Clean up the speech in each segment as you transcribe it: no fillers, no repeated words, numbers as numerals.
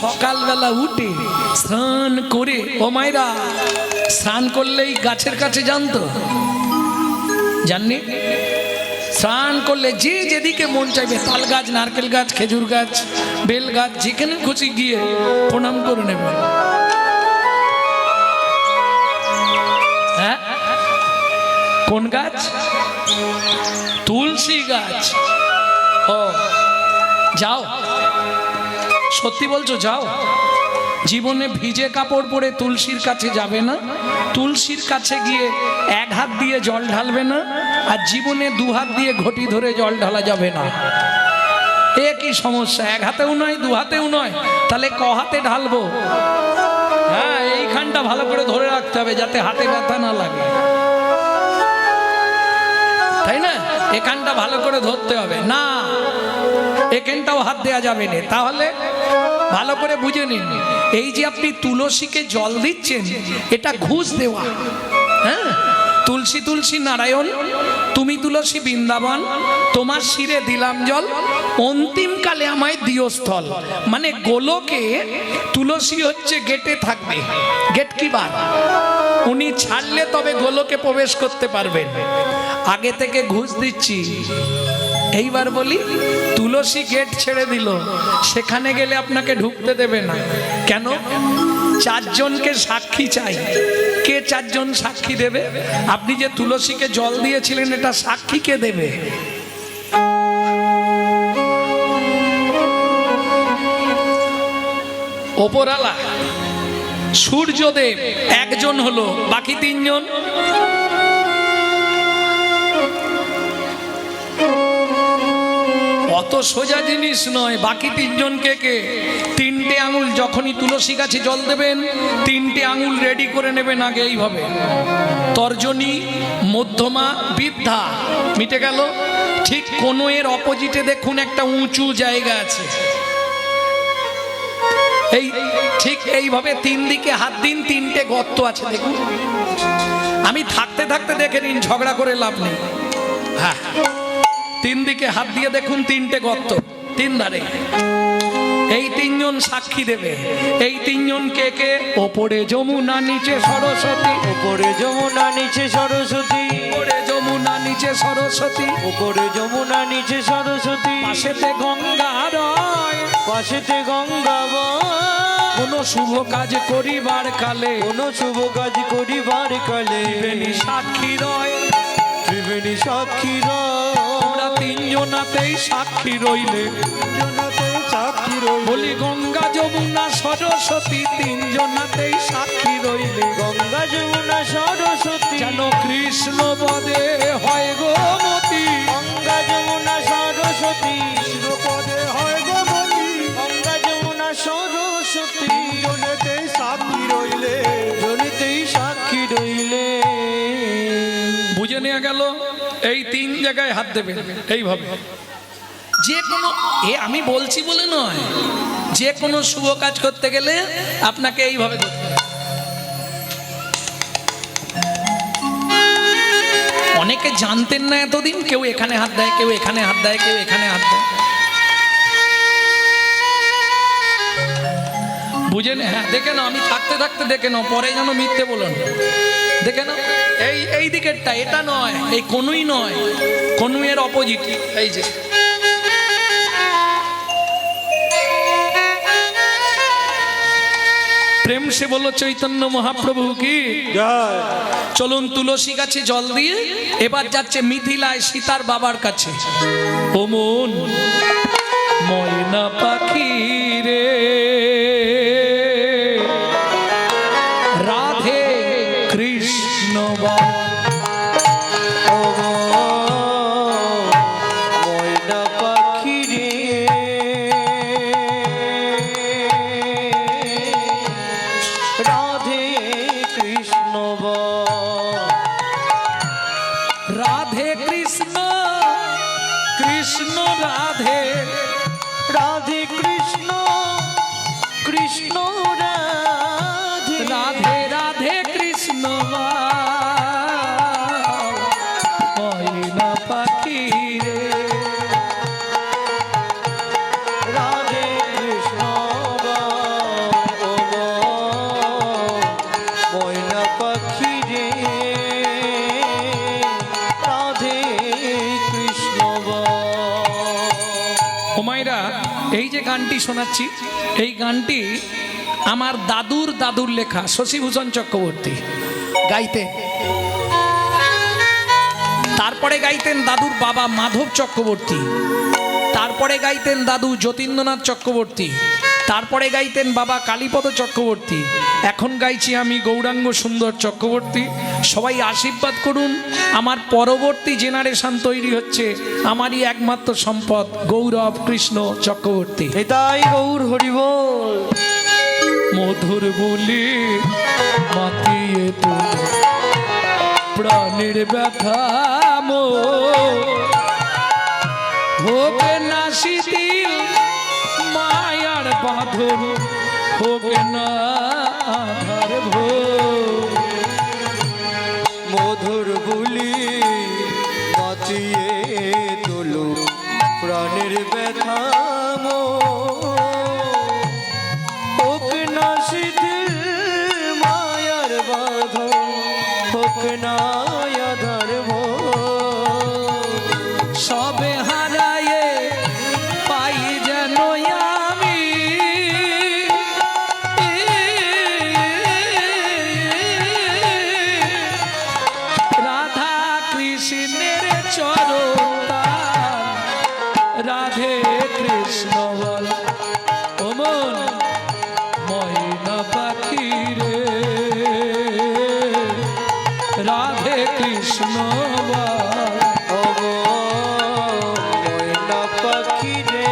সকালবেলা উঠে স্নান করে, ও মায়েরা স্নান করলেই গাছের কাছে জানতো জাননি, স্নান করলে যে যেদিকে মন চাইবে, তাল গাছ, নারকেল গাছ, খেজুর গাছ, বেল গাছ, যেখানে খুশি গিয়ে প্রণাম করে নেবেন। হ্যাঁ, কোন গাছ? তুলসী গাছ। ও যাও, সত্যি বলছো? যাও, জীবনে ভিজে কাপড় পরে তুলসীর কাছে যাবে না, তুলসীর কাছে গিয়ে এক হাত দিয়ে জল ঢালবে না, আর জীবনে দু হাত দিয়ে ঘটি ধরে জল ঢালা যাবে না। এ কি সমস্যা? এক হাতেও নয়, দু হাতেও নয়, তাহলে ক হাতে ঢালবো? হ্যাঁ, এইখানটা ভালো করে ধরে রাখতে হবে যাতে হাতে ব্যথা না লাগে, তাই না? এখানটা ভালো করে ধরতে হবে না, এখানটাও হাত দেওয়া যাবে না। তাহলে ভালো করে বুঝে নিন, এই যে আপনি তুলসীকে জল দিচ্ছেন, এটা ঘুষ দেওয়া। হ্যাঁ, তুলসী তুলসী নারায়ণ, তুমি তুলসী বৃন্দাবন, তোমার শিরে দিলাম জল, অন্তিমকালে আমায় দিও স্থল। মানে গোলকে তুলসী হচ্ছে গেটে থাকবে, গেট কি বার, উনি ছাড়লে তবে গোলকে প্রবেশ করতে পারবেন। আগে থেকে ঘুষ দিচ্ছি। এইবার বলি, তুলসী গেট ছেড়ে দিল, সেখানে গেলে আপনাকে ঢুকতে দেবে না। কেন? চারজনকে সাক্ষী চাই। কে চারজন সাক্ষী দেবে? আপনি যে তুলসীকে জল দিয়েছিলেন, এটা সাক্ষী কে দেবে? ওপরালা সূর্যদেব একজন হলো, বাকি তিনজন অত সোজা জিনিস নয়। বাকি তিনজনকে কে? তিনটে আঙুল, যখনই তুলসী গাছে জল দেবেন তিনটে আঙুল রেডি করে নেবেন আগে, এইভাবে তর্জনী, মধ্যমা, বৃদ্ধা। মিটে গেল। ঠিক কোনো এর অপোজিটে দেখুন একটা উঁচু জায়গা আছে, এই ঠিক এইভাবে তিন দিকে হাত দিন, তিনটে গর্ত আছে দেখুন। আমি থাকতে থাকতে দেখে নিন, ঝগড়া করে লাভ নেই। হ্যাঁ, তিন দিকে হাত দিয়ে দেখুন, তিনটে গর্ত, তিন ধারে। এই তিনজন সাক্ষী দেবে। এই তিনজন কে কে? ওপরে যমুনা, নিচে সরস্বতী। উপরে যমুনা, নিচে সরস্বতী। ওপরে যমুনা, নিচে সরস্বতী। উপরে যমুনা, নিচে সরস্বতী। পাশেতে গঙ্গা রয়, পাশেতে গঙ্গা বয়। কোন শুভ কাজ করিবার কালে, কোন শুভ কাজ করিবার কালে ত্রিবেণী সাক্ষী রয়। ত্রিবেণী সাক্ষী রয়। তোমরা তিনজনাতেই সাক্ষী রইলে, তিনজনাতে সাক্ষী রইলে। বলি গঙ্গা যমুনা সরস্বতী, তিনজনাতেই সাক্ষী রইলে। গঙ্গা যমুনা সরস্বতী যেন কৃষ্ণ পদে হয় গো মতি। গঙ্গা যমুনা সরস্বতী কৃষ্ণ পদে হয় গো মতি। গঙ্গা যমুনা সরস্বতী জনেতেই সাক্ষী রইলে, জনেতেই সাক্ষী রইলে। বুঝে নেওয়া গেল? এই তিন জায়গায় হাত দেবে এইভাবে। যে কোনো, আমি বলছি বলে নয়, যে কোনো শুভ কাজ করতে গেলে আপনাকে এইভাবে করতে হবে। অনেকে জানতেন না এতদিন, কেউ এখানে হাত দেয়, কেউ এখানে হাত দেয়, কেউ এখানে হাত দেয়। বুঝে নে? হ্যাঁ, দেখে নাও, আমি থাকতে থাকতে দেখে নাও, পরে যেন মিথ্যে বলুন। দেখে নাও, এই দিকেরটা, এটা নয়, এই কোনুই নয়, কোনু এর অপোজিট। এই যে প্রেম সে বলো চৈতন্য মহাপ্রভু কি জয়। চলুন তুলসী গাছে জল দিয়ে এবার যাচ্ছে মিথিলায় সীতার বাবার কাছে। ও মন ময়না পাখি রে, রাধে কৃষ্ণ বল। ময়না পাখি রে, রাধে কৃষ্ণ বল। রাধে কৃষ্ণ, কৃষ্ণ রাধে, রাধে কৃষ্ণ গানটি শোনাচ্ছি, এই গানটি আমার দাদুর দাদুর লেখা, শশীভূষণ চক্রবর্তী গাইতেন। তারপরে গাইতেন দাদুর বাবা মাধব চক্রবর্তী, তারপরে গাইতেন দাদু যতীন্দ্রনাথ চক্রবর্তী, তারপরে গাইতেন বাবা কালীপদ চক্রবর্তী, এখন গাইছি আমি গৌরাঙ্গ সুন্দর চক্রবর্তী। সবাই আশীর্বাদ করুন, আমার পরবর্তী জেনারেশন তৈরি হচ্ছে, আমারই একমাত্র সম্পদ গৌরব কৃষ্ণ চক্রবর্তী। এটাই গৌর হরিবল। মধুর বলি মাতিয়ে তো প্রাণের ব্যথা মো হোক না শিথিল মায়ার বাঁধন, হোক না আধার ভোর। মধুর বুলি মাতিয়ে তোলো প্রাণের ব্যথা হোক না শিথিল মায়ার বাঁধন, হোক না আধার সবে হারায়ে পাই যেন আমি রাধা কৃষ্ণের চরণ, রাধে কৃষ্ণ বল ও মন ময়না পাখি রে, রাধে কৃষ্ণ বল ময়না পাখি রে,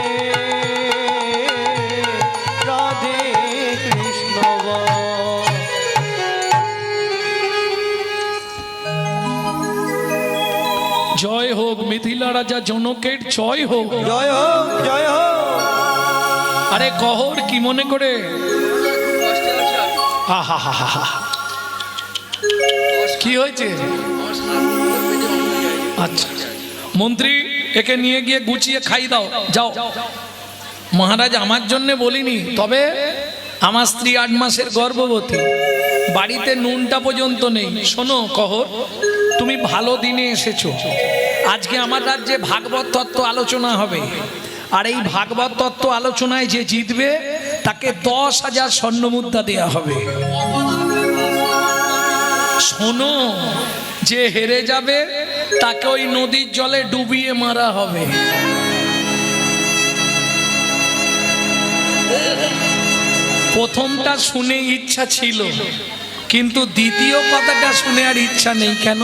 রাধে কৃষ্ণ বল। জয় হোক মিথিলা রাজা জনকের, জয় হোক। জয় হোক, জয় হোক। আরে কহর কি মনে করে? আহা, কি হয়েছে? আচ্ছা মন্ত্রী, একে নিয়ে গিয়ে গুছিয়ে খাই দাও, যাও। মহারাজ আমার জন্য বলিনি, তবে আমার স্ত্রী 8 মাসের গর্ভবতী, বাড়িতে নুনটা পর্যন্ত নেই। শোনো কহর, তুমি ভালো দিনে এসেছো। আজকে আমার রাজ্যে ভাগবত তত্ত্ব আলোচনা হবে, আর এই ভাগবত তত্ত্ব আলোচনায় যে জিতবে তাকে 10,000 স্বর্ণমুদ্রা দেয়া হবে। শোনো, যে হেরে যাবে তাকে ওই নদীর জলে ডুবিয়ে মারা হবে। প্রথমটা শুনে ইচ্ছা ছিল, কিন্তু দ্বিতীয় কথাটা শুনে আর ইচ্ছা নেই। কেন?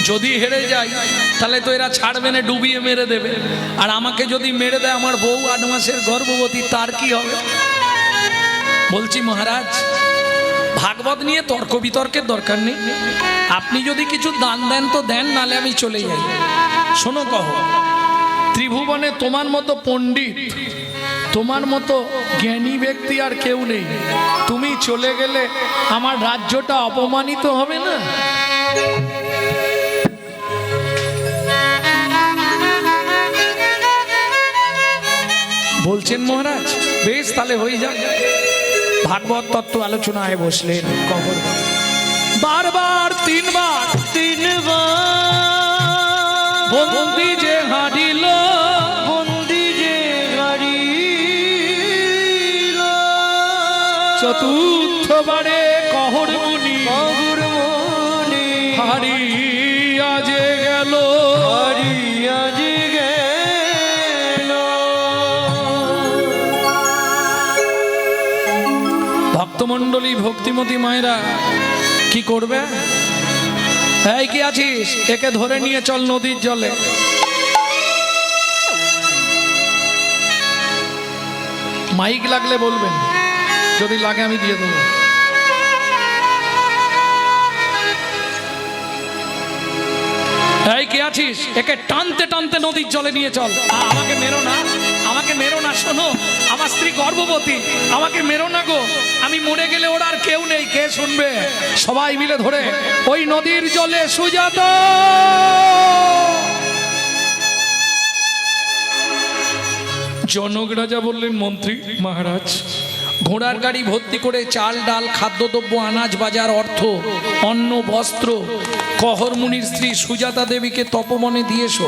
যদি হেরে যাই তাহলে তো এরা ছাড়বে না, ডুবিয়ে মেরে দেবে। আর আমাকে যদি মেরে দেয়, আমার বউ 8 মাসের গর্ভবতী, তার কি হবে? বলছি মহারাজ, ভাগবত নিয়ে তর্ক বিতর্কের দরকার নেই। আপনি যদি কিছু দান দেন তো দেন, নালে আমি চলে যাই। শোনো কহ, ত্রিভুবনে তোমার মতো পণ্ডিত, তোমার মতো জ্ঞানী ব্যক্তি আর কেউ নেই। তুমি চলে গেলে আমার রাজ্যটা অপমানিত হবে না? বলছেন মহারাজ? বেশ, তাহলে হয়ে যাক। ভাগবত তত্ত্ব আলোচনায় বসলেন কবর, বারবার 3 বার বন্দি যে হারিল, বন্দি যে হারিল, চতুর্থবারে কহর মুনি কহর মুনি হারিয়া যে গেল, হারিয়া যে গেল। ভক্তমণ্ডলী, ভক্তিমতী মায়েরা কি করবে? এই কি আছিস? একে ধরে নিয়ে চল নদীর জলে। মাইক লাগলে বলবেন, যদি লাগে আমি দিয়ে দেবো। এই কি আছিস? একে টানতে টানতে নদীর জলে নিয়ে চল। আমাকে মেরো না, আমাকে মেরো না। শোনো, আমার স্ত্রী গর্ভবতী, আমাকে মেরো না গো। আমি মরে গেলে ওর আর কেউ নেই, কে শুনবে? সবাই মিলে ধরে ওই নদীর জলে সুজাতা। জনক রাজা বললেন, মন্ত্রী মহারাজ, ঘোড়ার গাড়ি ভর্তি করে চাল ডাল খাদ্যদ্রব্য আনাজ বাজার অর্থ অন্ন বস্ত্র কহর মুনির স্ত্রী সুজাতা দেবীকে তপবনে দিয়েছো।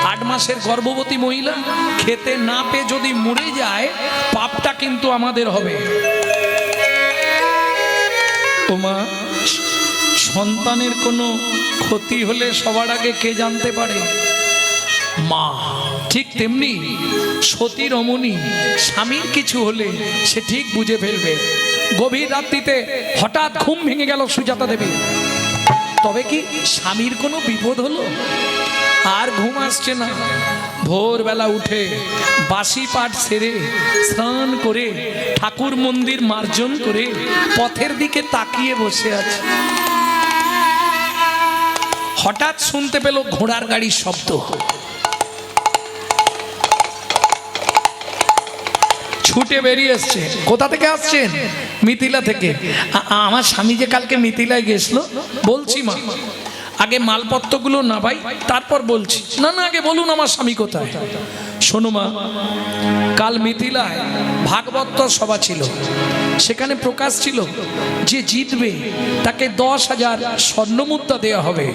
8 মাসের গর্ভবতী মহিলা খেতে না পেয়ে যদি মরে যায়, পাপটা কিন্তু আমাদের হবে। ওমা, সন্তানের কোনো ক্ষতি হলে সবার আগে কে জানতে পারে? মা। ঠিক তেমনি সতী রমণী, স্বামীর কিছু হলে সে ঠিক বুঝে ফেলবে। গভীর রাত্রিতে হঠাৎ ঘুম ভেঙে গেল সুজাতা দেবী, তবে কি স্বামীর কোনো বিপদ হলো? আর ঘুম আসছে না। ভোরবেলা উঠে বাসি পাঠ সেরে স্নান করে ঠাকুর মন্দির মার্জন করে পথের দিকে তাকিয়ে বসে আছে। হঠাৎ শুনতে পেল ঘোড়ার গাড়ির শব্দ। ছুটে বেরিয়ে এসছে। কোথা থেকে আসছেন? মিথিলা থেকে। আমার স্বামী যে কালকে মিথিলায় গেছিল। বলছি মা, আগে মালপত্রগুলো না ভাই, তারপর বলছি। না না, আগে বলুন আমার স্বামী কোথায়। শোনো মা, কাল মিথিলায় ভাগবত সভা ছিল। সেখানে প্রকাশ ছিল যে জিতবে তাকে 10,000 স্বর্ণমুদ্রা দেওয়া হবে,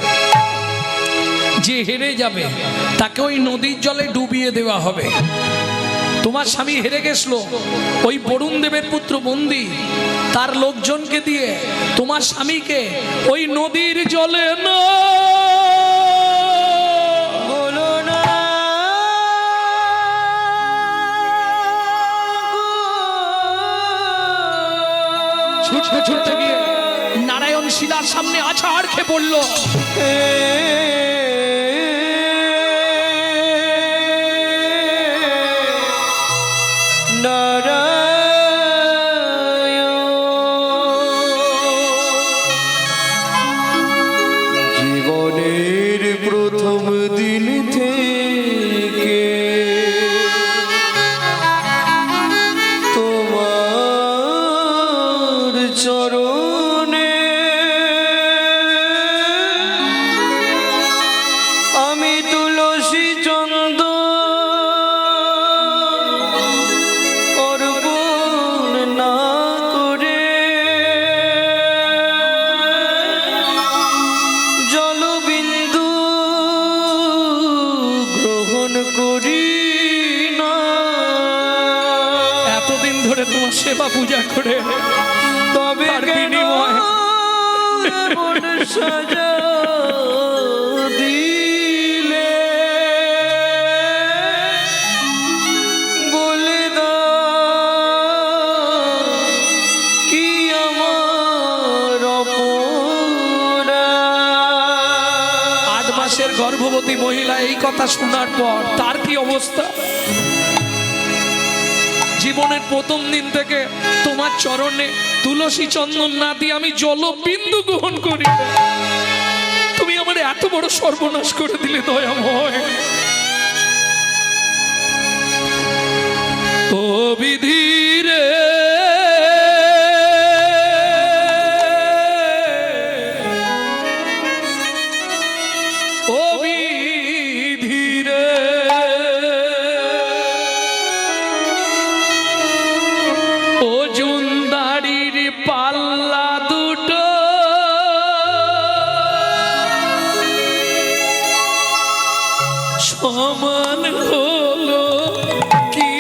যে হেরে যাবে তাকে ওই নদীর জলে ডুবিয়ে দেওয়া হবে। তোমার স্বামী হেরে গেছিল, ওই বরুণ দেবের পুত্র বন্দী তার লোকজনকে দিয়ে তোমার স্বামীকে ওই নদীর জলে না বলো না ছুটতে ছুটতে গিয়ে নারায়ণ শিলার সামনে আছাড় খেয়ে পড়লো। জীবনের প্রথম দিন থেকে তোমার চরণে আমি তুলসী চন্দ অর্পণ না করে জলবিন্দু গ্রহণ করি না। এতদিন ধরে তোমার সেবা পূজা করে তবে তার কেন বিনিময়ে এমন সাজা দিলে বলে দাও কি আমার অপরাধ? 8 মাসের গর্ভবতী মহিলা এই কথা শোনার পর তার কি অবস্থা? জীবনের প্রথম দিন থেকে তোমার চরণে তুলসী চন্দন না দিয়ে আমি জলবিন্দু গ্রহণ করি। তুমি আমার এত বড় সর্বনাশ করে দিলে দয়াময়। ও বিধি রে, ও বিধি রে, ও জুনদারির পাল্লা দুটো সমান হলো কি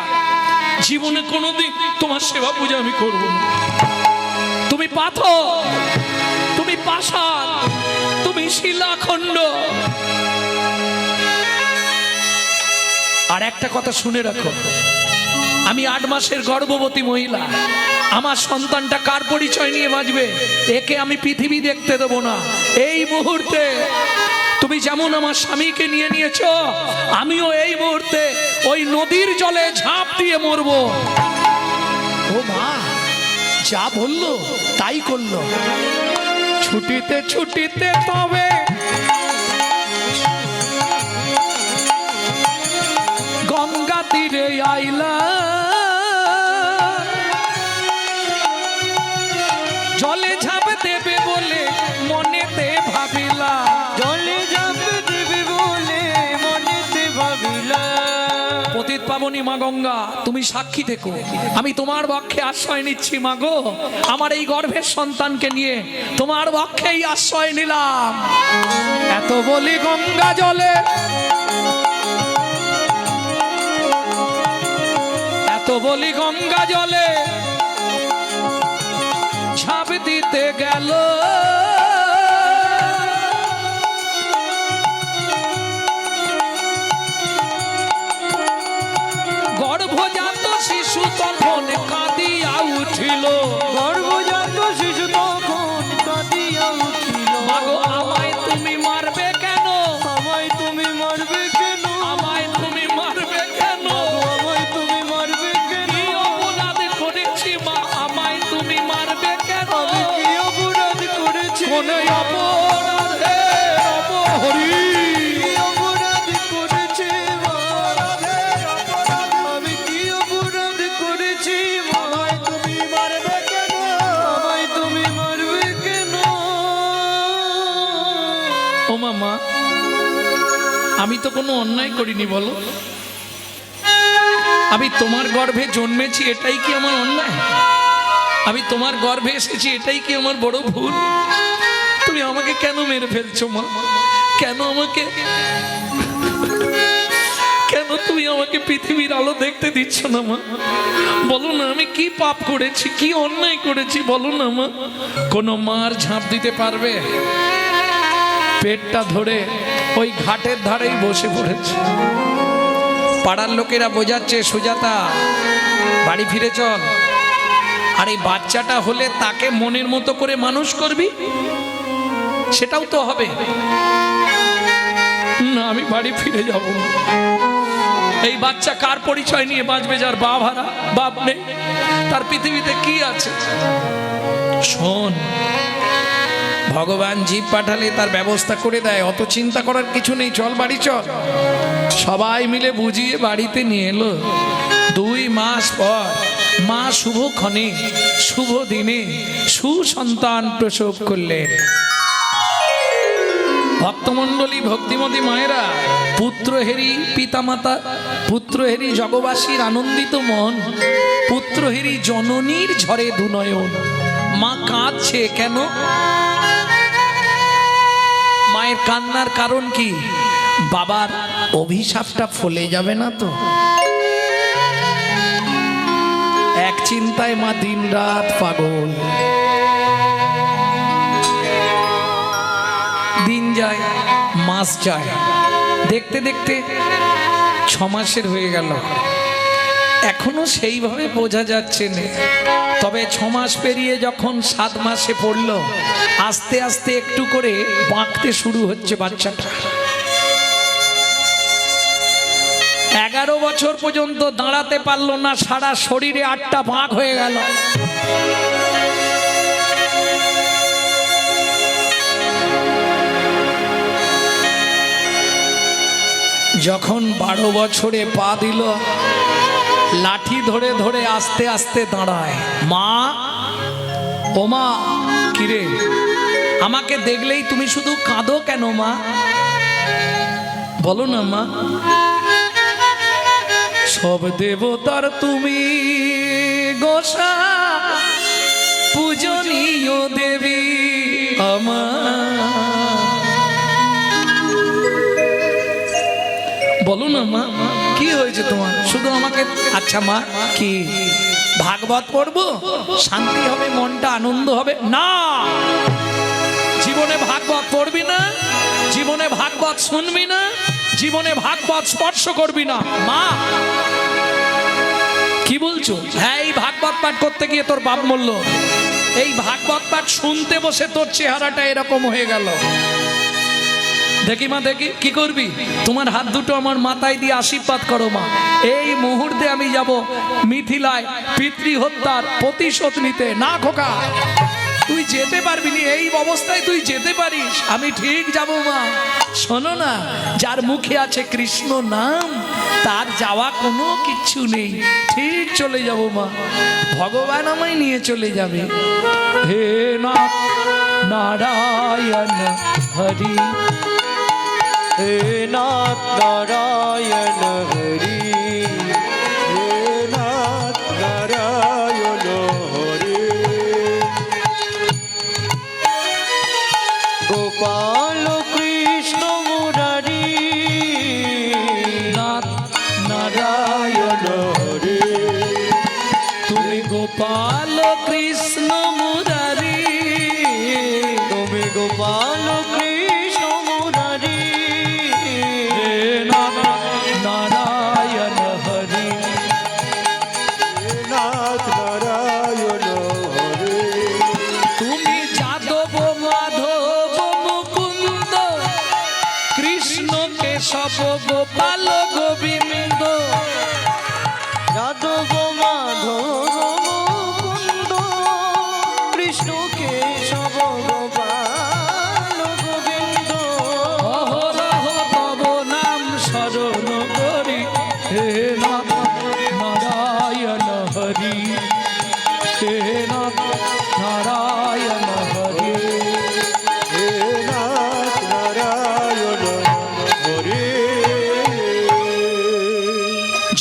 আর জীবনে কোনোদিন তোমার সেবা পূজা আমি করব না। তুমি পাথর, তুমি পাষাণ, তুমি শিলাখণ্ড। আর একটা কথা শুনে রাখো, আমি 8 মাসের গর্ভবতী মহিলা। আমার সন্তানটা কার পরিচয় নিয়ে বাঁচবে? একে আমি পৃথিবী দেখতে দেবো না। এই মুহূর্তে তুমি যেমন আমার স্বামীকে নিয়ে নিয়েছো, আমিও এই মুহূর্তে ওই নদীর জলে ঝাঁপ দিয়ে মরবো। ও মা যা বললো তাই করলো। ছুটিতে ছুটিতে তবে গঙ্গা তীরে আইলা, জলে ঝাঁপ দেবে বলে মনেতে ভাবিলা। জলে ঝাঁপ দেবে বলে মনেতে ভাবিলা। পতিত পাবনী মা গঙ্গা, তুমি সাক্ষী থেকো, আমি তোমার বক্ষে আশ্রয় নিচ্ছি মা গো। আমার এই গর্ভের সন্তানকে নিয়ে তোমার বক্ষেই আশ্রয় নিলাম। এত বলি গঙ্গা জলে, এত বলি গঙ্গা জলে ঝাঁপ দিতে গেল। গর্ভজাত শিশু তখন কাঁদিয়া উঠিল। গর্ভজাত শিশু তখন কাঁদিয়া উঠিল। মাগো আমায় তুমি মারবে কেন? আমায় তুমি মারবে কেন? আমায় তুমি মারবে কেন? আমায় তুমি মারবে কেন? কি অপরাধ করেছি মা, আমায় তুমি মারবে কেন? আমি কি অপরাধ করেছি? কোন অপরাধে অপহরি কি অপরাধ করেছি মা? আমি কি অপরাধ করেছি মা? আমায় তুমি মারবে কেন? আমায় তুমি মারবে কেন? ও মামা, আমি তো কোনো অন্যায় করিনি বলো। আমি তোমার গর্ভে জন্মেছি, এটাই কি আমার অন্যায়? আমি তোমার গর্ভে এসেছি, এটাই কি আমার বড় ভুল? তুমি আমাকে কেন মেরে ফেলছো মা? কেন আমাকে, কেন তুমি আমাকে পৃথিবীর আলো দেখতে দিচ্ছ না মা? বলো না আমি কি পাপ করেছি, কি অন্যায় করেছি বলো না মা। কোনো মার ঝাঁপ দিতে পারবে? পেটটা ধরে ওই ঘাটের ধারেই বসে পড়েছে। পাড়ার লোকেরা বোঝাচ্ছে, সুজাতা বাড়ি ফিরে চল। আর এই বাচ্চাটা হলে তাকে মনের মতো করে মানুষ করবি, সেটাও তো হবে না। আমি বাড়ি ফিরে যাব না। এই বাচ্চা কার পরিচয় নিয়ে বাঁচবে? যার বাপ হারা, বাপ নেই, তার পৃথিবীতে কি আছে? শোন, ভগবান জীব পাঠালে তার ব্যবস্থা করে দেয়, অত চিন্তা করার কিছু নেই। চল বাড়ি চল। সবাই মিলে বুঝিয়ে বাড়িতে নিয়ে এলো। 2 মাস পর মা শুভক্ষণে শুভ দিনে সুসন্তান প্রসব করলেন। ভক্তমণ্ডলী, ভক্তিমতী মায়েরা, পুত্রহেরি পিতামাতা, পুত্রহেরি জগবাসীর আনন্দিত মন, পুত্রহেরি জননীর ঝরে দুনয়ন। মা কাঁদছে কেন? মায়ের কান্নার কারণ কি? বাবার অভিশাপটা ফলে যাবে না তো? এক চিন্তায় মা দিনরাত পাগল। দিন যায়, মাস যায়, দেখতে দেখতে 6 মাসের হয়ে গেল। এখনো সেইভাবে বোঝা যাচ্ছে না। তবে 6 মাস পেরিয়ে যখন 7 মাসে পড়ল, আস্তে আস্তে একটু করে বাঁকতে শুরু হচ্ছে বাচ্চাটা। 11 বছর পর্যন্ত দাঁড়াতে পারলো না, সারা শরীরে 8টা বাঁক হয়ে গেল। যখন 12 বছরে পা দিল, লাঠি ধরে ধরে আস্তে আস্তে দাঁড়ায়। মা, ও মা, কিরে আমাকে দেখলেই তুমি শুধু কাঁদো কেন মা? বলো না মা। সব দেবতার তুমি গোসা, পূজনীয় দেবী আমার। বলো না মা, কি হয়েছে হয়েছে তোমার? শুধু আমাকে আচ্ছা মা কি ভাগবত পড়বো, শান্তি হবে, মনটা আনন্দ হবে? না, জীবনে ভাগবত পড়বি না, জীবনে ভাগবত শুনবি না, জীবনে ভাগবত স্পর্শ করবি না। মা কি বলছো? হ্যাঁ, এই ভাগবত পাঠ করতে গিয়ে তোর বাপ মরল, এই ভাগবত পাঠ শুনতে বসে তোর চেহারাটা এরকম হয়ে গেল। দেখি মা দেখি, কি করবি? তোমার হাত দুটো আমার মাথায় দিয়ে আশীর্বাদ করো মা। এই মুহূর্তে আমি যাব মিথিলায় পিতৃ হত্যার প্রতিশোধ নিতে। না খোকা, তুই যেতে পারবি না, এই অবস্থায় তুই যেতে পারিস? আমি ঠিক যাব মা। শোনো না, যার মুখে আছে কৃষ্ণ নাম, তার যাওয়া কোনো কিচ্ছু নেই। ঠিক চলে যাব মা, ভগবান আমায় নিয়ে চলে যাবে। হে নাথ নারায়ণ হরি, হে নাথ নারায়ণ হরি, হে নাথ নারায়ণ হরি। গোপাল কৃষ্ণ মুরারি, নাথ নারায়ণ হরি। তুমি গোপাল কৃষ্ণ মুরারি, তুমি গোপাল কৃষ্ণ মুরারি। হে নাথ নারায়ণ হরি, হে নাথ নারায়ণ হরি। তুমি যাদব মাধব মুকুন্দ কৃষ্ণ কেশব গোপাল গোবিন্দ। যাদব মাধব মুকুন্দ কৃষ্ণ কেশব গোপাল গোবিন্দ। অহরহ তব নাম স্মরণ করি, হে নাথ নারায়ণ হরি, হে নাথ নারায়ণ হরি। হে নাথ নারায়ণ হরি।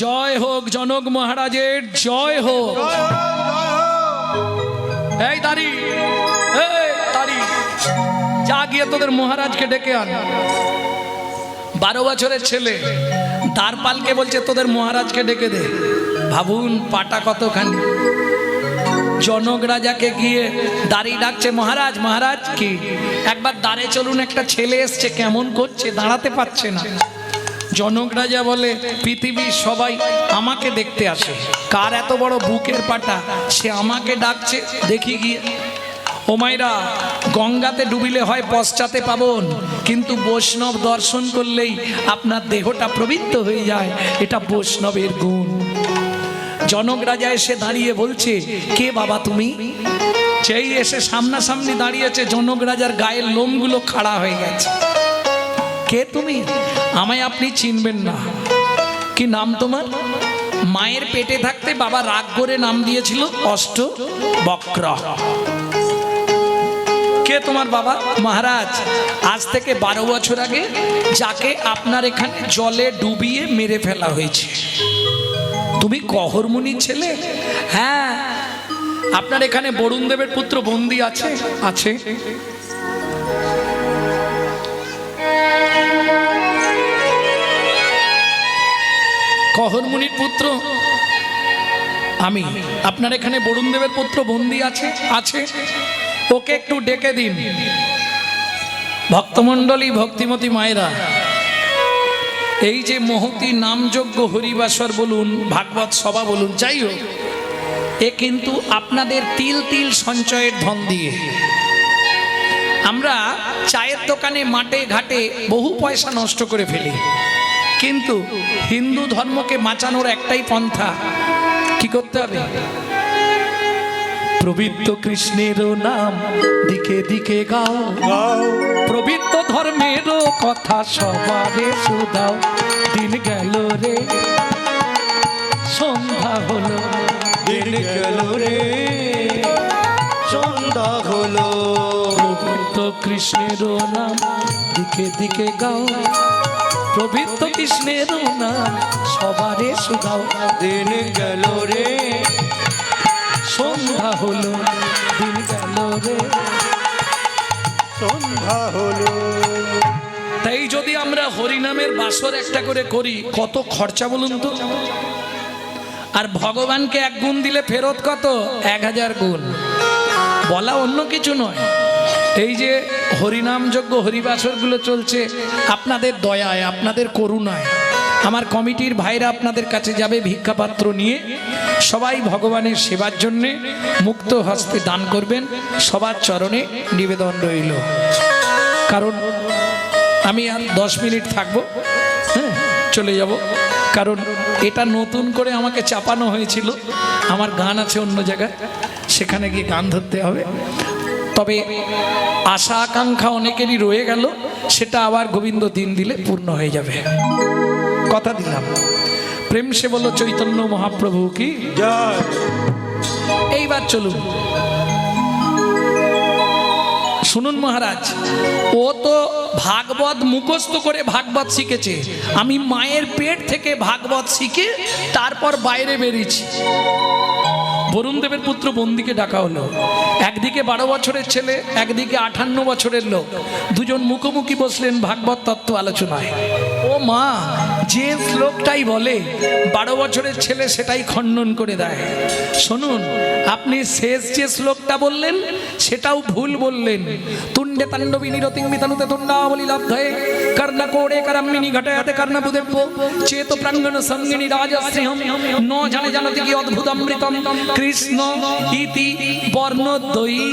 জয় হোক জনক মহারাজের, জয় হোক। এই দাঁড়ি, এই দাঁড়ি, যা গিয়ে তোদের মহারাজকে ডেকে আন। 12 বছরের ছেলে দ্বারপালকে বলছে তোদের মহারাজকে ডেকে দে। ভাবুন পাটা কতখানি। জনক রাজাকে গিয়ে দাঁড়িয়ে ডাকছে, মহারাজ মহারাজ। কি একবার দাঁড়ে চলুন, একটা ছেলে এসছে, কেমন করছে, দাঁড়াতে পারছে না। জনক রাজা বলে পৃথিবীর সবাই আমাকে দেখতে আসে, কার এত বড় বুকের পাটা, সে আমাকে ডাকছে, দেখি গিয়ে। ও মাইরা, গঙ্গাতে ডুবিলে হয় পশ্চাতে পাবন, কিন্তু বৈষ্ণব দর্শন করলেই আপনার দেহটা পবিত্র হয়ে যায়, এটা বৈষ্ণবের গুণ। জনক রাজা এসে দাঁড়িয়ে বলছে, কে বাবা তুমি? যেই এসে সামনাসামনি দাঁড়িয়েছে, জনক রাজার গায়ের লোমগুলো খাড়া হয়ে গেছে। কে তুমি? আমায় আপনি চিনবেন না। কি নাম তোমার? মায়ের পেটে থাকতে বাবা রাগ করে নাম দিয়েছিল অষ্টবক্র। কে তোমার বাবা? মহারাজ, আজ থেকে 12 বছর আগে যাকে আপনার এখানে জলে ডুবিয়ে মেরে ফেলা হয়েছে। তুমি কহরমুনির ছেলে? হ্যাঁ। আপনার এখানে বরুণ দেবের পুত্র বন্দী আছে? আছে। কহরমুনির পুত্র আমি। আপনার এখানে বরুণ দেবের পুত্র বন্দী আছে? আছে। ওকে একটু ডেকে দিন। ভক্তমণ্ডলী, ভক্তিমতী মায়েরা, এই যে মহতি নামযজ্ঞ হরিবাসর বলুন, ভাগবত সভা বলুন, যাই হোক, এ কিন্তু আপনাদের তিল তিল সঞ্চয়ের ধন দিয়ে। আমরা চায়ের দোকানে, মাঠে ঘাটে বহু পয়সা নষ্ট করে ফেলি, কিন্তু হিন্দু ধর্মকে বাঁচানোর একটাই পন্থা। কি করতে হবে? পবিত্র কৃষ্ণের নাম দিকে দিকে গাও, পবিত্র ধর্মের কথা সবারে শুধাও। দিন গেল রে, সন্ধ্যা হলো, দিন গেল রে, সন্ধ্যা হলো। পবিত্র কৃষ্ণের নাম দিকে দিকে গাও, পবিত্র কৃষ্ণের নাম সবারে শুধাও। দিন গেল রে, সন্ধ্যা হলো, দিন গেল রে, সন্ধ্যা হলো। তাই যদি আমরা হরিনামের বাসর একটা করে করি, কত খরচা বলুন তো? আর ভগবানকে 1 গুণ দিলে ফেরত কত? 1000 গুণ। বলা অন্য কিছু নয়, এই যে হরিনাম যজ্ঞ হরিবাসরগুলো চলছে আপনাদের দয়ায়, আপনাদের করুণায়। আমার কমিটির ভাইরা আপনাদের কাছে যাবে ভিক্ষাপাত্র নিয়ে, সবাই ভগবানের সেবার জন্যে মুক্ত হস্তে দান করবেন। সবার চরণে নিবেদন রইল। কারণ আমি আর 10 মিনিট থাকবো, হ্যাঁ চলে যাব। কারণ এটা নতুন করে আমাকে চাপানো হয়েছিল, আমার গান আছে অন্য জায়গায়, সেখানে গিয়ে গান ধরতে হবে। তবে আশা আকাঙ্ক্ষা অনেকেরই রয়ে গেল, সেটা আবার গোবিন্দ দিন দিলে পূর্ণ হয়ে যাবে, কথা দিলাম। প্রেম সে বলো চৈতন্য মহাপ্রভু কি জয়। এইবার চলুন শুনুন মহারাজ, ও তো ভাগবত মুখস্থ করে ভাগবত শিখেছে, আমি মায়ের পেট থেকে ভাগবত শিখে তারপর বাইরে বেরিয়েছি। বরুণদেবের পুত্র বন্দিকে ডাকা হলো, একদিকে 12 বছরের ছেলে, একদিকে 58 বছরের লোক, দুজন মুখোমুখি বসলেন ভাগবত তত্ত্ব আলোচনায়। ও মা, যে শ্লোকটাই বলে 12 বছরের ছেলে সেটাই খণ্ডন করে দেয়। শুনুন, আপনি শেষ যে শ্লোকটা বললেন সেটাও ভুল বললেন। তুণ্ডে তাণ্ডবিনী রতিং মিতানুতে তুণ্ডাবলী লব্ধয়ে কর্ণকোড়ে করম্মিনী ঘটায়াতে কর্ণবুদেব্য চেত প্রাঙ্গণ সঙ্গিনী রাজশ্রীহম ন জানে জানতে কি অদ্ভুত অমৃতম কৃষ্ণ ইতি বর্ণদ্বয়ী।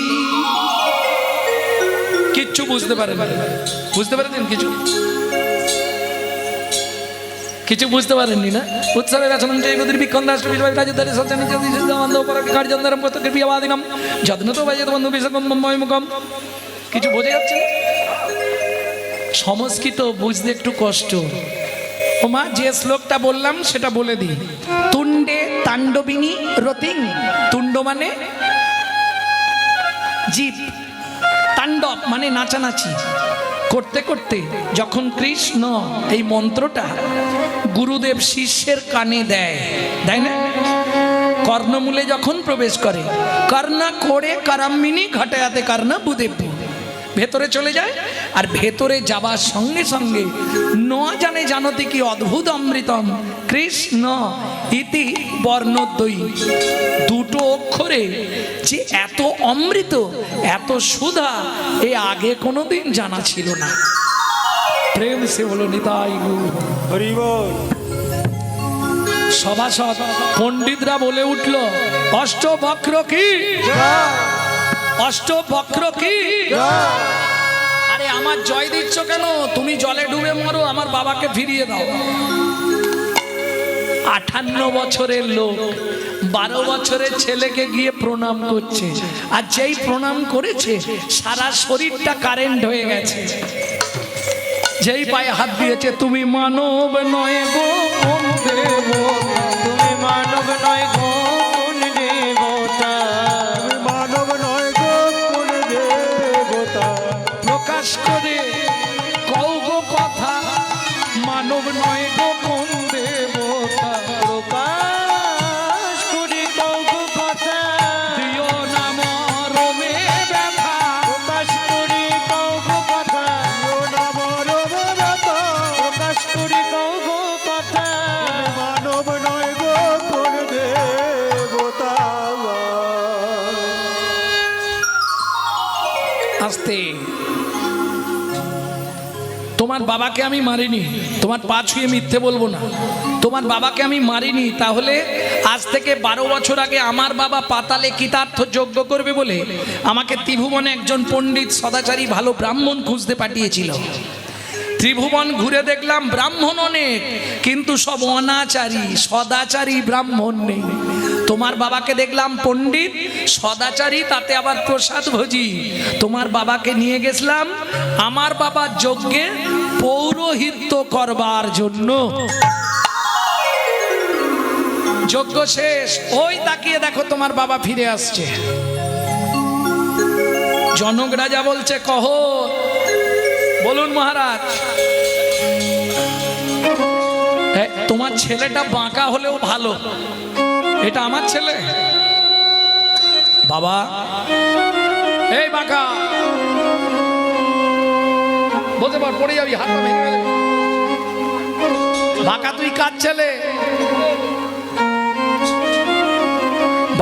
কিচ্ছু বুঝতে পারেন? বুঝতে পারেন কিছু? কিছু বুঝতে পারেননি না? উৎসবে রচনং জয়গতির বিক্ষণ রাষ্ট্র বিজয় রাজধানী সজ্জন জন্দ পরকে কার্যন্দরম প্রত্যেকের প্রিয়বাদিনম যত্নত বাজেত বন্ধু বিশ্বকম মুখম। কিছু বোঝা যাচ্ছে না? সংস্কৃত বুঝতে একটু কষ্ট। ও মা, যে শ্লোকটা বললাম সেটা বলে দিই। তুণ্ডে তাণ্ডবিনী রতিং, তুণ্ড মানে জীব, তাণ্ডব মানে নাচানাচি করতে করতে যখন কৃষ্ণ এই মন্ত্রটা গুরুদেব শিষ্যের কানে দেয়, তাই না? কর্ণমূলে যখন প্রবেশ করে, কর্ণা কোড়ে কারাম্মিনী ঘটায়াতে কর্ণা বুদেব, ভেতরে চলে যায়। আর ভেতরে যাবার সঙ্গে সঙ্গে ন জানে জানতে কি অদ্ভুত অমৃতম কৃষ্ণ ইতি বর্ণদ্বয়ী, দুটো অক্ষরে যে এত অমৃত, এত সুধা, এ আগে কোনোদিন জানা ছিল না। প্রেম সে বলো নিতাই গৌর হরি বল। সভাসদ পণ্ডিতরা বলে উঠল, অষ্টবক্র কি, অষ্টবক্র কি। আরে আমার জয় দিচ্ছ কেন? তুমি জলে ডুবে মরো, আমার বাবাকে ফিরিয়ে দাও। 58 বছরের লোক 12 বছরের ছেলেকে গিয়ে প্রণাম করছে, আর যেই প্রণাম করেছে সারা শরীরটা কারেন্ট হয়ে গেছে। যেই পায়ে হাত দিয়েছে, তুমি মানব নয় গো কোন দেব, তুমি মানব নয় গো কোন দেবতা, তুমি মানব নয় গো কোন দেবতা, প্রকাশ করে কও গো কথা, মানব নয় গো কোন দেবতা, প্রকাশ করি কও গো কথা, দিও না মরমে ব্যথা, প্রকাশ করি কও গো কথা, দিও না মরমে ব্যথা, প্রকাশ করি কও গো কথা, মানব নয় গো কোন দেবতা। আস্তে। তোমার বাবাকে আমি মারিনি, তোমার পা ছুঁয়ে মিথ্যে বলবো না, তোমার বাবাকে আমি মারিনি। তাহলে আজ থেকে 12 বছর আগে আমার বাবা পাতালে কৃতার্থ যজ্ঞ করবে বলে আমাকে ত্রিভুবনে একজন পণ্ডিত সদাচারী ভালো ব্রাহ্মণ খুঁজতে পাঠিয়েছিল। ত্রিভুবন ঘুরে দেখলাম ব্রাহ্মণ অনেক, কিন্তু সব অনাচারী, সদাচারী ব্রাহ্মণ নেই। তোমার বাবাকে দেখলাম পণ্ডিত সদাচারী, তাতে আবার প্রসাদ ভোজি। তোমার বাবাকে নিয়ে গেছিলাম আমার বাবার যজ্ঞে পৌরোহিত্য করবার জন্য। যজ্ঞ শেষ, ওই তাকিয়ে দেখো তোমার বাবা ফিরে আসছে। জনক রাজা বলছে, কহ, বলুন মহারাজ। তোমার ছেলেটা বাঁকা হলেও ভালো, এটা আমার ছেলে। বাবা, এই বাঁকা, বসে পড়, পড়ে যাবি, হাতটা ভেঙে গেলে। বাঁকা তুই কাজ ছেলে।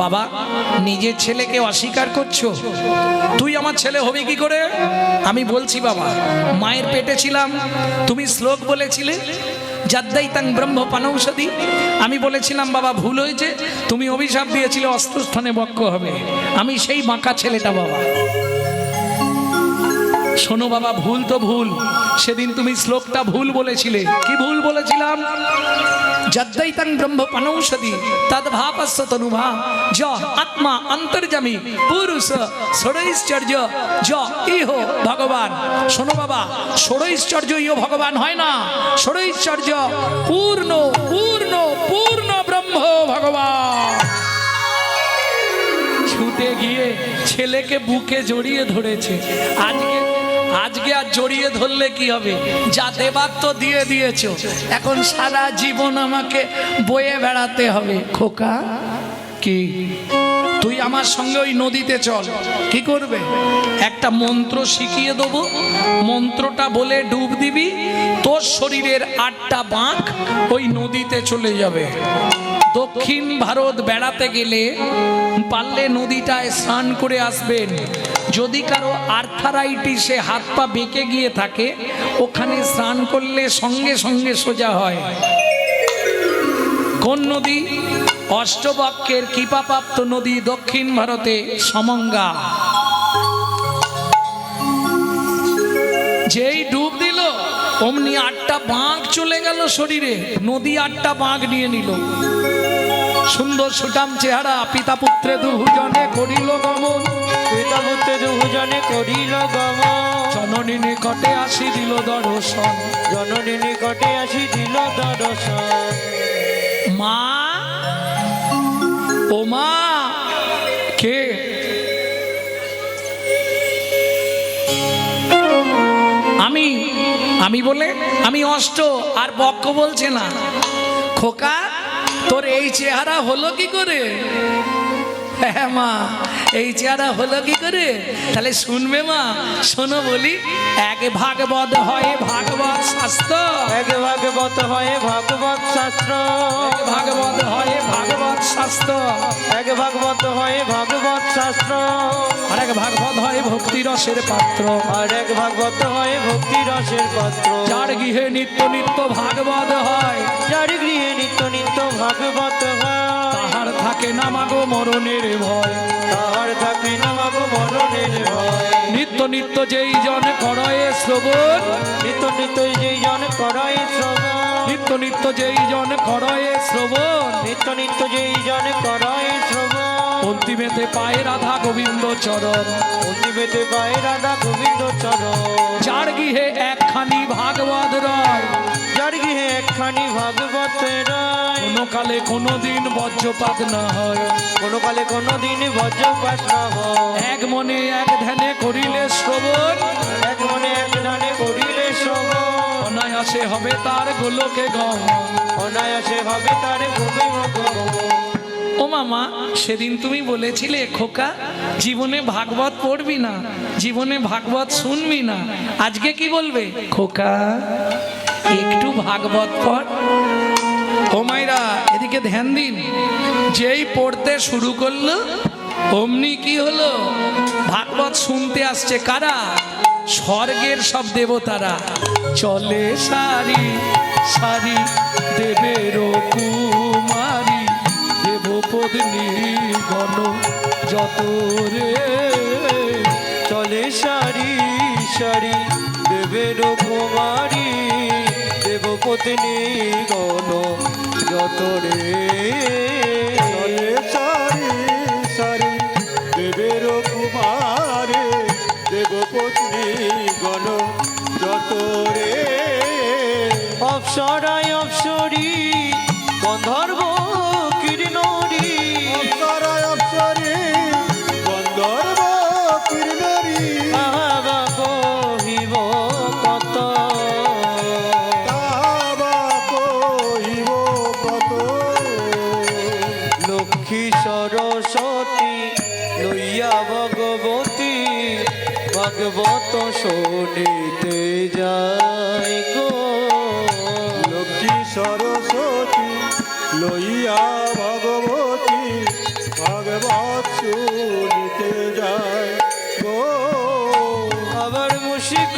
বাবা, নিজের ছেলেকে অস্বীকার করছো? তুই আমার ছেলে হবে কি করে? আমি বলছি বাবা, মায়ের পেটে ছিলাম, তুমি শ্লোক বলেছিলে যাদ্দাইতাং ব্রহ্ম পানৌষধি। আমি বলেছিলাম বাবা ভুল হয়েছে, তুমি অভিশাপ দিয়েছিলে অস্ত্রস্থানে বক্ষ হবে। আমি সেই বাঁকা ছেলেটা বাবা। শোনো বাবা, ভুল তো ভুল। সেদিন তুমি শ্লোকটা ভুল বলেছিলে। কি ভুল বলেছিলাম? যদ্দৈতং ব্রহ্ম পানৌষধি তদ্ভাবস্য তনুভা য আত্মা অন্তর্যামী পুরুষ ষড়ৈশ্চর্য য ইহ ভগবান। শোনো বাবা, ষড়ৈশ্চর্য ইহ ভগবান হয় না। ষড়ৈশ্চর্য পূর্ণ পূর্ণ পূর্ণ ব্রহ্ম ভগবান। ছুটে গিয়ে ছেলেকে বুকে জড়িয়ে ধরেছে। আজকে আর জড়িয়ে ধরলে কি হবে? যা দেবার তো দিয়ে দিয়েছো, এখন সারা জীবন আমাকে বয়ে বেড়াতে হবে। খোকা, কি তুই আমার সঙ্গে ওই নদীতে চল। কি করবে? একটা মন্ত্র শিখিয়ে দেবো, মন্ত্রটা বলে ডুব দিবি, তোর শরীরের 8টা বাঁক ওই নদীতে চলে যাবে। দক্ষিণ ভারত বেড়াতে গেলে পারলে নদীটায় স্নান করে আসবেন। যদি কারো আর্থারাইটিসে হাত পা বেঁকে গিয়ে থাকে, ওখানে স্নান করলে সঙ্গে সঙ্গে সোজা হয়। কোন নদী? অষ্টবক্রের কৃপাপ্রাপ্ত নদী দক্ষিণ ভারতে সমঙ্গা। যেই ডুব দিল অমনি 8টা বাঁক চলে গেল শরীরে। নদী 8টা বাঁক নিয়ে নিল। সুন্দর সুঠাম চেহারা, পিতা পুত্রে দুজনে করিল গমন। পিতা পুত্রে দুজনে করিল গমন। জননী নিকটে আসি দিল দর্শন। জননী নিকটে আসি দিল দর্শন। মা, ও মা, কে? আমি বলে আমি অষ্ট, আর বক্ক বলছে না। খোকা, তোর এই চেহারা হলো কি করে? হ্যাঁ মা, এই চেহারা হলো কি করে? তাহলে শুনবে মা, শোনো বলি। এক ভাগবত হয় ভাগবত শাস্ত্র। এক ভাগবত হয় ভাগবত শাস্ত্র। এক ভাগবত হয় ভাগবত শাস্ত্র। এক ভাগবত হয় ভাগবত শাস্ত্র। আর এক ভাগবত হয় ভক্তি রসের পাত্র। আর এক ভাগবত হয় ভক্তি রসের পাত্র। যার গৃহে নিত্য নিত্য ভাগবত হয়, যার গৃহে নিত্য নিত্য ভাগবত হয়, তাহার থাকে না মাগো মরণের ভয়। তাহার থাকে না মাগো মরণের ভয়। নিত্য নিত্য যেই জন করয়ে শ্রবণ। নিত্য নিত্য যেই জন করায় শ্রবণ। নিত্য নিত্য যেই জন করয়ে শ্রবণ। নিত্য নিত্য যেই জন করায় শ্রবণ। অন্তিমেতে পায় রাধা গোবিন্দ চরণ। অন্তিমেতে পায় রাধা গোবিন্দ চরণ। যার গৃহে একখানি ভাগবত রয়, যার গৃহে একখানি ভাগবত রয়, কোনো কালে কোনো দিন বজ্রপাত না হয়। কোনো কালে কোনো দিন বজ্রপাত না হয়। এক মনে এক ধ্যানে করিলে শ্রবণ। এক মনে এক ধ্যানে করিলে শ্রবণ। অনায়াসে হবে তার গোলকে গমন। অনায়াসে হবে তার গমন। ও মামা, সেদিন তুমি বলেছিলে খোকা জীবনে ভাগবত পড়বি না, জীবনে ভাগবত শুনবি না। আজকে কি বলবে? খোকা একটু ভাগবত পড়। ও মাইরা, এদিকে ধ্যান দিন। যেই পড়তে শুরু করলো অমনি কি হলো? ভাগবত শুনতে আসছে কারা? স্বর্গের সব দেবতারা। চলে সারি সারি দেবের কুমারী, দেবপত্নী গণ যত রে। চলে সারি সারি দেবের কুমারী, দেবপত্নী গণ যত রে। চলে সারি সারি দেবের কুমারে, দেবপত্নী গণ যত রে। অপ্সরায় অপ্সরী গন্ধর্ব কিরণরী। অপ্সরায় অপ্সরে গন্ধর্ব কিরণরী। আহা কহিব কত, তাবা কহিব কত। লক্ষ্মী সরস্বতী লইয়া ভগবতী, ভাগবত শুনিতে যাই গো লক্ষ্মী সরস্বতী লইয়া ভগবতী ভাগবত শুনিতে যায় গো আবার মুশিক